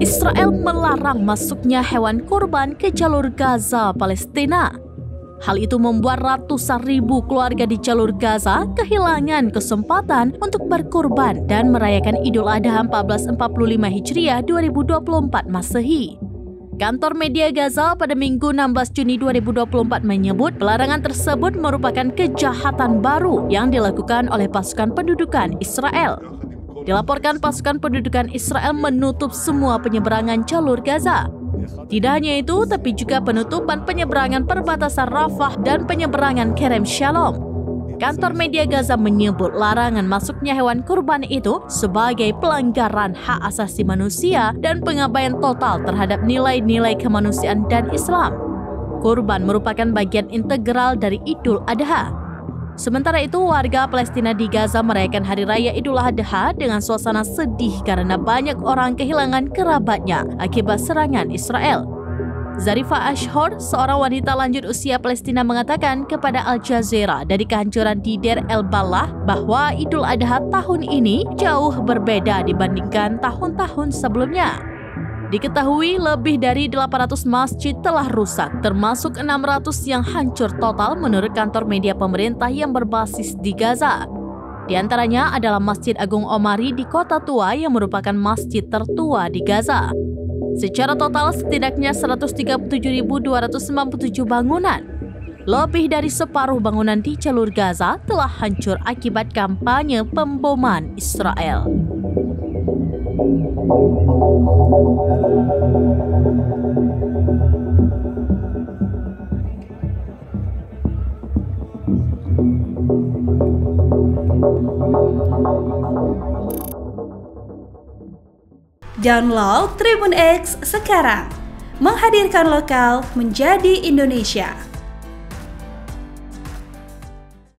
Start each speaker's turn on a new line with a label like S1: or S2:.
S1: Israel melarang masuknya hewan kurban ke jalur Gaza, Palestina. Hal itu membuat ratusan ribu keluarga di jalur Gaza kehilangan kesempatan untuk berkurban dan merayakan Idul Adha 1445 Hijriah 2024 Masehi. Kantor Media Gaza pada Minggu 16 Juni 2024 menyebut pelarangan tersebut merupakan kejahatan baru yang dilakukan oleh pasukan pendudukan Israel. Dilaporkan pasukan pendudukan Israel menutup semua penyeberangan jalur Gaza. Tidak hanya itu, tapi juga penutupan penyeberangan perbatasan Rafah dan penyeberangan Kerem Shalom. Kantor Media Gaza menyebut larangan masuknya hewan kurban itu sebagai pelanggaran hak asasi manusia dan pengabaian total terhadap nilai-nilai kemanusiaan dan Islam. Kurban merupakan bagian integral dari Idul Adha. Sementara itu, warga Palestina di Gaza merayakan Hari Raya Idul Adha dengan suasana sedih karena banyak orang kehilangan kerabatnya akibat serangan Israel. Zarifah Ashhor, seorang wanita lanjut usia Palestina, mengatakan kepada Al Jazeera dari kehancuran di Deir el-Balah bahwa Idul Adha tahun ini jauh berbeda dibandingkan tahun-tahun sebelumnya. Diketahui lebih dari 800 masjid telah rusak, termasuk 600 yang hancur total menurut kantor media pemerintah yang berbasis di Gaza. Di antaranya adalah Masjid Agung Omari di Kota Tua yang merupakan masjid tertua di Gaza. Secara total setidaknya 137.297 bangunan. Lebih dari separuh bangunan di jalur Gaza telah hancur akibat kampanye pemboman Israel.
S2: Download Tribun X sekarang, menghadirkan lokal menjadi Indonesia.